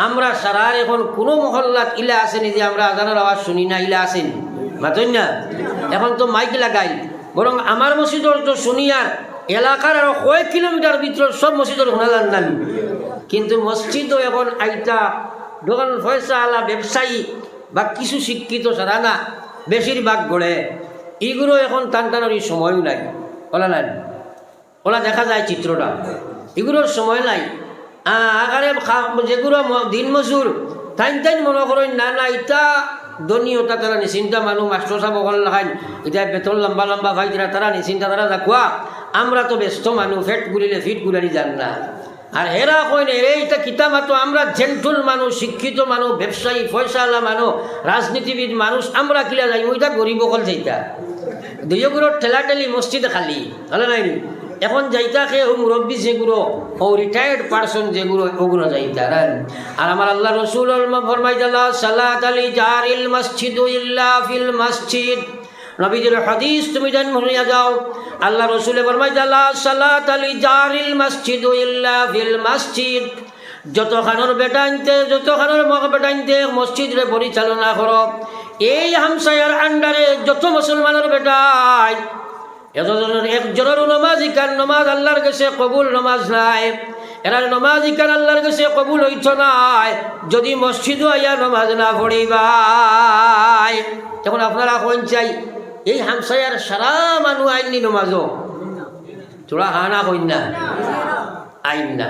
আমরা সারার এখন কোনো মহল্লাত ইলা আসেনি যে আমরা আজানের আওয়াজ শুনি না ইলা আসেনি মাতই না এখন তো মাইক লাগাই বরং আমার মসজিদর তো শুনিয়ার এলাকার আরো কয়েক কিলোমিটার ভিতর সব মসজিদর শোনা যান না কিন্তু মসজিদও এখন আইটা দোকান পয়সা আলা ব্যবসায়ী বা কিছু শিক্ষিত সারা না বেশিরভাগ গড়ে এগুলো এখন টানটানোর সময়ও নাই ওলা নাই ওলা দেখা যায় চিত্রটা এগুলোর সময় নাই আগারে যেগুলো দিন মজুর টাইম মনে করেন না না ইটা দনীয়তা তারা নিশ্চিন্তা মানুষ মাস্টার সাহেব ওখানে লাগাই এটা বেতন লম্বা লম্বা ভাই তারা নিশ্চিন্তা তারা দেখুয়া আমরা তো ব্যস্ত মানুষ ফেট গুলিলে ফিট গুলারি যান না আর হেরা কইন এইটা কিতা মাতো আমরা জেন্টুল মানুষ শিক্ষিত মানুষ ব্যবসায়ী পয়সাওয়ালা মানুষ রাজনীতিবিদ মানুষ আমরা কিলা যাই ওইটা গরিব অকল যাইতা দুইগুলোর ঠেলাঠেলি মসজিদে খালি হলে নাই এখন যাইতা খে ও মুরব্বী যেগুলো ও রিটায়ার্ড পার্সন যেগুলো ওগুলো যাইতা আর আমার আল্লাহ রসুল ফরমাইতাল্লাহ সালাত আলী জারিল মসজিদ ইল্লা ফিল মসজিদ নবীজির হাদিস তুমি জান ভুলিয়া যাও আল্লাহ রসুলে ফরমাইতাল্লাহ সালাত আলী জারিল মসজিদ ইল্লা ফিল মসজিদ যতখানোর বেটাইনতে মসজিদরে পরিচালনা করো এই হামসায়ার আন্ডারে যত মুসলমানের বেটাই একজনের নমাজ ইকান নমাজ আল্লাহর কাছে কবুল নমাজ নাই এরা নমাজ ইকান আল্লাহর কাছে কবুল হইত নাই যদি মসজিদও আইয়া নমাজ না পড়িবাই তখন আপনারা কোন চাই এই হামসায়ার সারা মানুষ আইননি নমাজও তোরা হানা কইন না আইন না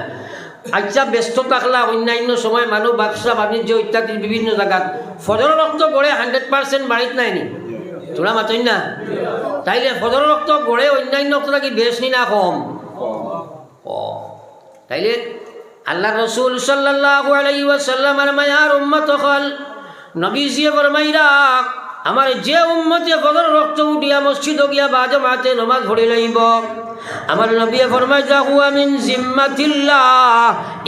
আচ্ছা ব্যস্ত থাকলা অন্যান্য সময় মানুষ ব্যবসা বাণিজ্য ইত্যাদি বিভিন্ন জায়গাত ফজর রক্ত গড়ে 100% বাড়িত নাইনি তোরা মাতই না তাইলে ফজর রক্ত গড়ে অন্যান্য রক্ত নাকি বেশ নি না কম তাইলে আল্লাহ রসুল সাল্লাল্লাহু আলাইহি ওয়াসাল্লামের মায়ার উম্মত হল নবীজি ফরমাইরা আমার যে উম্মতে ফজর রক্ত উঠিয়া মসজিদ গিয়া বা জামাতে নামাজ পড়ি লইব আমার নবী ফরমায় যা হুয়া মিন জিম্মাতিল্লাহ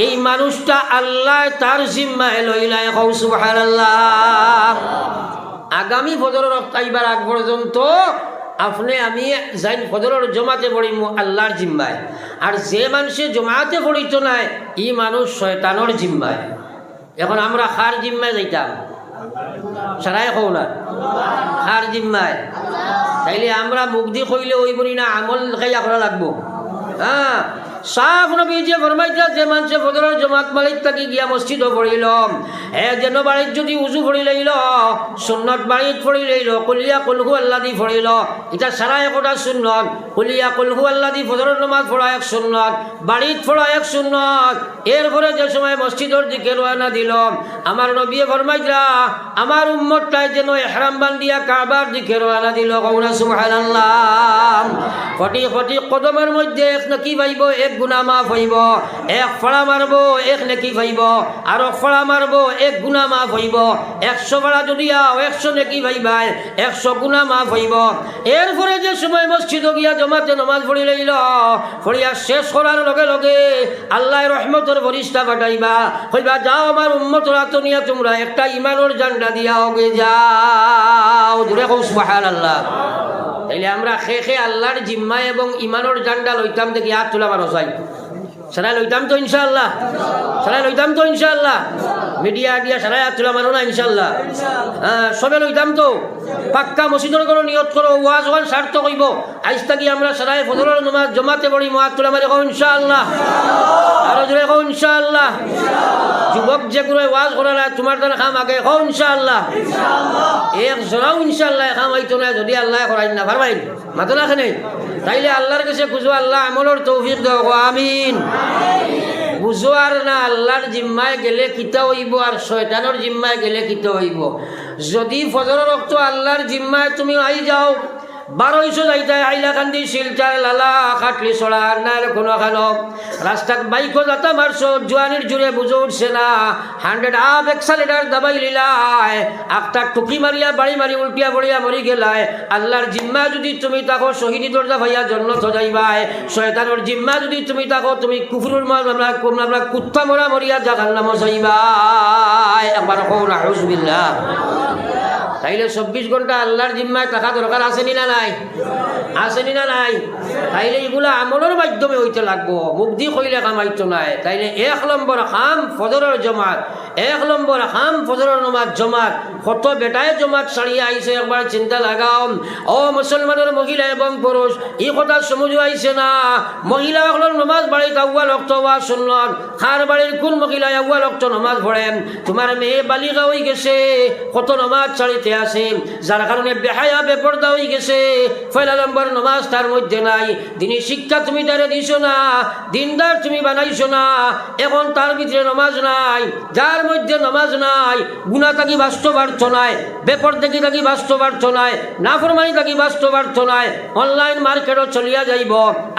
এই মানুষটা আল্লাহ তার জিম্মায় লইলায় কও সুবহানাল্লাহ। আগামী ফজর রক্ত আইবার আগ পর্যন্ত আপনি আমি যাই ফজরের জমাতে পড়িম আল্লাহর জিম্মায়, আর যে মানুষে জমাতে পড়িত নাই ই মানুষ শয়তানোর জিম্মায়। এখন আমরা খার জিম্মায় যাইতাম সারাই কও না খার জিম্মায়, তাইলে আমরা মুগ্ধি কইলে ওই বলি না আমল খাইয়া করা লাগবো। হ্যাঁ সাফ নবীজি ফরমাইতা যে মানুষে ফজরের জমাত মালিক থাকি গিয়া মসজিদও পড়িল যেন বাড়ির যদি উজু পড়ি লইল সুন্নত বাড়িত পড়ি লইল কুলিয়া কুলহু আল্লাহ দি পড়িল এটা সারা একটা সুন্নত। কুলিয়া কুলহু আল্লাহ দি ফজরের নামাজ পড়া এক সুন্নত, বাড়িত পড়া এক সুন্নত। এরপরে যে সময় মসজিদের দিকে রওনা দিল আমার নবী ফরমাইতা আমার উম্মতটাই যেন ইহরাম বান্ধিয়া কাবার দিকে রওনা দিল কওনা সুবহানাল্লাহ। ফটি ফটি কদমের মধ্যে এক নাকি পাইব এক গুনাহ মাফ হইব, এক ফড়া মারব এক নেকি পাইব, আর ফড়া মারব এক গুনাহ মাফ হইব। 100 ফড়া যদি 100 নেকি পাইবাই, 100 গুনাহ মাফ হইব। এরপরে যে সময় মসজিদে গিয়া জমাতে নামাজ পড়ি লইল পড়িয়া শেষ করার লগে লগে আল্লাহ রহমতের ফেরেশতা পাঠাইবা কইবা যাও আমার উম্মতরা তো নিয়া তোমরা একটা ঈমানের ঝান্ডা দিয়া ওগে যাও জোরে কও সুবহানাল্লাহ। তাইলে আমরা খে আল্লাহর জিম্মা এবং ইমানের জান্ডা লইতাম দেখি হাত তোলা মানুষ হয় সারাই লইতাম তো ইনশাআল্লাহ, সারাই লইতাম তো ইনশাআল্লাহ। মিডিয়া দিয়া সারাই হাত তোলা মানো না ইনশাআল্লাহ। হ্যাঁ সবে লইতাম তো পাক্কা মসজিদের কোনো নিয়ত করো ওয়াজ ওয়ান সার্থ কইব আজ থাকি আমরা সারাই ফজরের নামাজ জমাতে পড়ি হাত তোলা মারি কও ইনশাআল্লাহ, আরো জোরে কও ইনশাআল্লাহ। যুবক যেগুলো ওয়াজ করে না তোমার দ্বারা খাম আগে কও ইনশাআল্লাহ, এক জোড়াও ইনশাআল্লাহ খাম হইতো না যদি আল্লাহ করাই না পারবাই মাতো না খানে। তাইলে আল্লাহর কাছে খুঁজো আল্লাহ আমলের তৌফিক দাও আমিন। বুঝো আর না আল্লাহর জিম্মায় গেলে কিতা হইব আর শয়তানের জিম্মায় গেলে কিতা হইব। যদি ফজরের রক্ত আল্লাহর জিম্মায় তুমি আই যাও 1200 যাইতে হাইলাকান্দি শিলচার লালা খাটলি ছড়া না কোনো খানো রাস্তাত বাইকও যাতা মারছো জোয়ানির জুড়ে বুঝে উঠছে না 100 আপ এক্সালেটার দাবাই লিলাই একটা টুকি মারিয়া বাড়ি মারি উল্টিয়া পড়িয়া মরি গেলায়। আল্লাহর জিম্মা যদি তুমি তাকো শহীদি দরজা ভাইয়া জন্নত যাইবাই, শয়তানের জিম্মা যদি তুমি তাকো তুমি কুফরুর আমরা কুত্তা মরা মরিয়া জাহান্নাম যাইবাই। একবার কও না আউযুবিল্লাহ। তাইলে 24 ঘন্টা আল্লাহর জিম্মায় থাকা দরকার আসেনি না নাই? আসেনি না নাই? তাইলে এগুলা আমলের মাধ্যমে হইতে লাগবো, মুগ্ধি কইলে কামাইতো নাই। তাইলে 1 নম্বর কাম ফজরের জমাত, 1 নম্বর কাম ফজরের নামাজ জমাত। কত বেটায় জমাত ছাড়িয়ে আইছে একবার চিন্তা লাগাও। ও মুসলমানের মহিলা এবং পুরুষ এই কথা সমুজ আইছে না। মহিলা হলেন নামাজ বাড়িতে আউয়াল ওয়াক্ত ওয়া সুন্নাত, খার বাড়ির কোন মহিলা আউয়াল ওয়াক্ত নামাজ পড়েন? তোমার মেয়ে বালিগা হয়ে গেছে কত নামাজ ছাড়িতে আছে, যার কারণে বেহায়া বেপরদা হয়ে গেছে। পয়লা নম্বর নামাজ তার মধ্যে নাই, দিনী শিক্ষা তুমি তারে দিছো না, দিনদার তুমি বানাইছো না, এখন তার ভিতরে নামাজ নাই। যার মধ্যে নামাজ নাই গুনাহ থাকি বাস্তব অর্থ নাই, বেপরদাকি থাকি বাস্তব অর্থ নাই, নাফরমানি থাকি বাস্তব অর্থ নাই। অনলাইন মার্কেটও চলিয়া যাইব।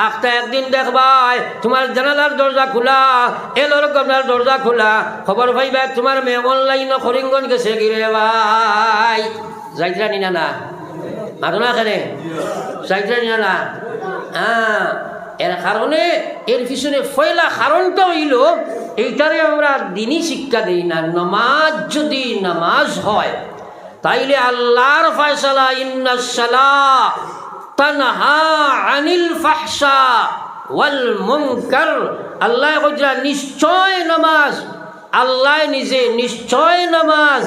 একটা একদিন দেখবাই তোমার জানালার দরজা খোলা, এলোর কমলার দরজা খোলা, খবর পাইবা তোমার মেয়ে অনলাইনও করিমগঞ্জ গেছে গিরে ভাই যাইতরা নিনা না মারো না কেনে যাইতরা নিনা না। হ্যাঁ এর কারণে এর পিছনে পয়লা কারণটা হইল এইটারে আমরা দিনই শিক্ষা দিই না। নামাজ যদি নামাজ হয় তাইলে আল্লাহর ফয়সালা ইন্নাস সালাহ তানহা আনিল ফাহশা ওয়াল মুনকার। আল্লাহ কইরা নিশ্চয় নামাজ, আল্লাহ নিজে নিশ্চয় নামাজ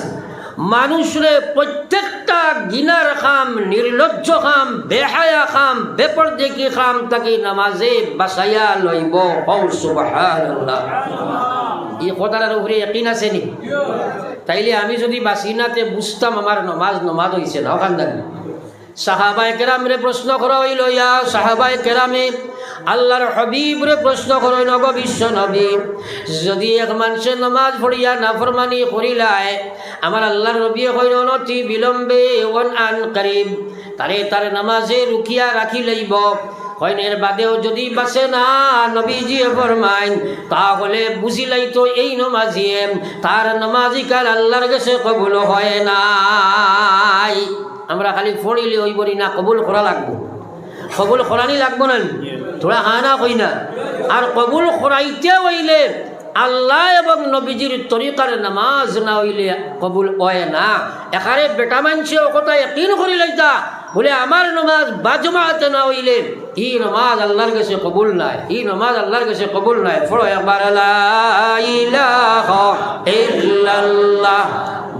মানুষরে প্রত্যেকটা গিনার খাম, নির্লজ্জ খাম, বেহায়া খাম, বেপরদেকি খাম তাকে নামাজে বাসাইয়া লইব। সুবহানাল্লাহ। এই কথাটার উপরে ইয়াকিন আছে নি? তাইলে আমি যদি বাসিনাতে বুঝতাম আমার নমাজ হইছে না ওখান থেকে। সাহাবায়ে কেরামরে প্রশ্ন করা হইল, ইয়া সাহাবায়ে কেরামে আল্লাহর হাবিবরে প্রশ্ন করো নগো বিশ্ব নবী, যদি এক মানুষে নামাজ পড়িয়া নাফরমানি করিলায় আমার আল্লাহর নবী কইল অনতি বিলম্বে ওয়ান আন করিব তারে নামাজে রুকিয়া রাখি লইব। কইনের বাদেও যদি বাসে না নবীজি ফরমাইন তাহলে বুঝিলাই তো এই নমাজিয়ে তার নমাজিকার আল্লাহর কাছে কবুল হয় নাই। আমরা খালি পড়িলে ওই বলি না, কবুল করা লাগবো, কবুল করানি লাগবো না, তোরা হা না কই না। আর কবুল করাইতে হইলে আল্লাহ এবং নবীজির তরিকার নামাজ না হইলে কবুল হয় না। এখানে বেটা মানছে ও কথা ইয়াকিন করি লইতা বলে আমার নমাজ বাজমাতে না হইলে ই নমাজ আল্লাহর কাছে কবুল নাই, ই নমাজ আল্লাহর কাছে কবুল নাই। পড়ো একবার লা ইলাহা ইল্লাল্লাহ,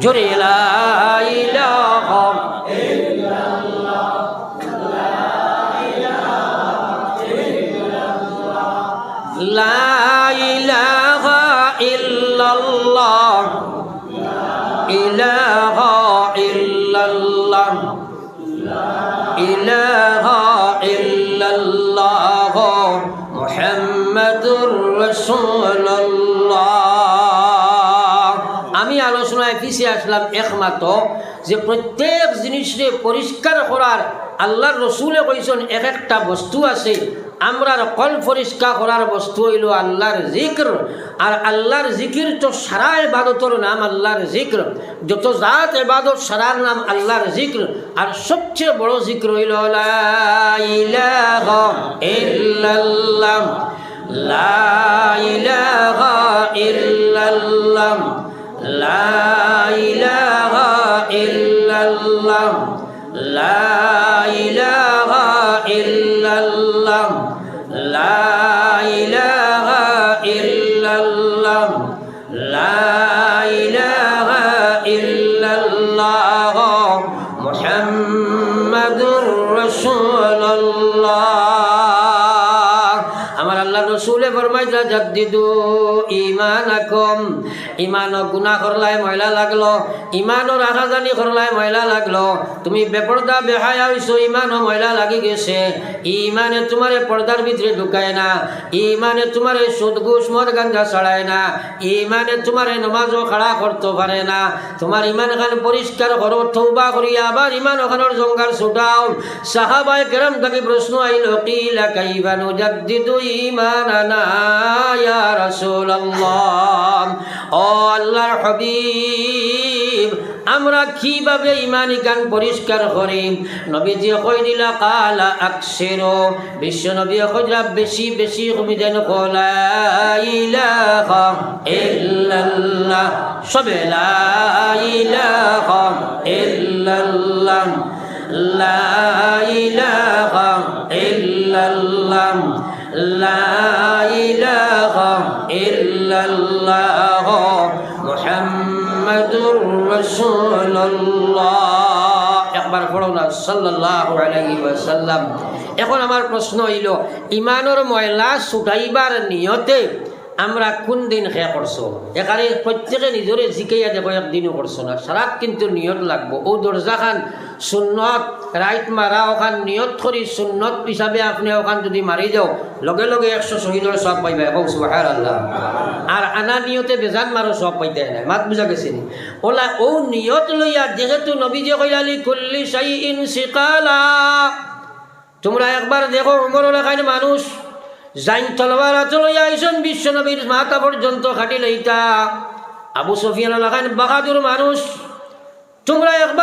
জোরে লা ইলাহা ইল্লাল্লাহ, লা ইলাহা ইল্লাল্লাহ, ইলাহা ইল্লাল্লাহ, ইলাহা ইল্লাল্লাহ, মুহাম্মাদুর রাসূলুল্লাহ। আমি আলোচনায় পিছিয়ে আসলাম একমাত্র যে প্রত্যেক জিনিসে পরিষ্কার করার আল্লাহর রসুলে কইছেন এক একটা বস্তু আছে। আমরার কল পরিষ্কার করার বস্তু হইল আল্লাহর জিক্র। আর আল্লাহর জিকির তো সারা ইবাদতর নাম আল্লাহর জিক্র, যত জাত ইবাদত সারার নাম আল্লাহর জিক্র। আর সবচেয়ে বড় জিক্র হইল লা ইলাহা ইল্লাল্লাহ, লা ইলাহা ইল্লাল্লাহ, লা ইলাহা ইল্লাল্লাহ, লা ইলাহা ইল্লাল্লাহ, লা ইলাহা ইল্লাল্লাহ, লা ইলাহা ইল্লাল্লাহ, মুহাম্মাদুর রাসূলুল্লাহ। আমার আল্লাহ রসুলে ফরমাইছে জাদ্দিদু ঈমানাকুম, ইমানও গুনাহ করলাই ময়লা লাগলো, ইমানও রাখাজানি করলাই ময়লা লাগলো, তুমি বেপর্দা বেহায়া হইছো, ইমানও ময়লা লাগি গেছে। ইমানে তোমারে পর্দার ভিতরে ঢুকায় না, ইমানে তোমারে সুদ ঘুষ মদ গাঞ্জা ছাড়ায় না, ইমানে তোমারে নমাজও খাড়া করতে পারে না। তোমার ইমান খান পরিষ্কার করো, তওবা করিয়া আবার ইমান ওখানোর জঙ্গার ছুটাও। সাহাবায়ে কেরাম থেকে প্রশ্ন আইল, কিলা কাইফা নুজাদ্দিদু ঈমানানা ইয়া রাসূলুল্লাহ, ও আল্লাহর হাবিব আমরা কিভাবে ইমানি গান পরিষ্কার করি? নবীজি কই দিলা কালা আকসিরু, বিশ্ব নবী কইলা বেশি বেশি তুমি যেন লা ইলাহা ইল্লাল্লাহ, সবে লা ইলাহা ইল্লাল্লাহ, লা ইলাহা ইল্লাল্লাহ, লা ইলাহা ইল্লাল্লাহ, মুহাম্মাদুর রাসূলুল্লাহ। একবার পড়ো না সাল্লাল্লাহু আলাইহি ওয়াসাল্লাম। এখন আমার প্রশ্ন হইল, ইমানের ময়লা ছুটাইবার নিয়তে আমরা কোন দিন খেয়া করছো? এখানে প্রত্যেকে নিজরে জিকাইয়া দেখো, একদিনও করছো না, সারাত কিন্তু নিয়ত লাগবো। ও দরজা খান সুন্নত রাইট মারা ওখান নিয়ত করি সুন্নত হিসাবে আপনি ওখান যদি মারি যাও লগে লগে 100 শহীদের সব পাইবে এবং সুবহানাল্লাহ। আর আনা নিয়তে বেজান মারো সব পাইতে নাই, মাত বুঝা গেছে নি? ওলা ও নিয়ত লইয়া যেহেতু নবীজি কইলালি কুল্লি শাইইন সিকালা। তোমরা একবার দেখো উমর এলাকায় মানুষ জাইন তলোয়ার হাতে লইয়া আইসন বিশ্ব নবীর মাথা পর্যন্ত খাটি লইতা। আবু সুফিয়ান এলাকায় বাহাদুর মানুষ। তোমরা একবার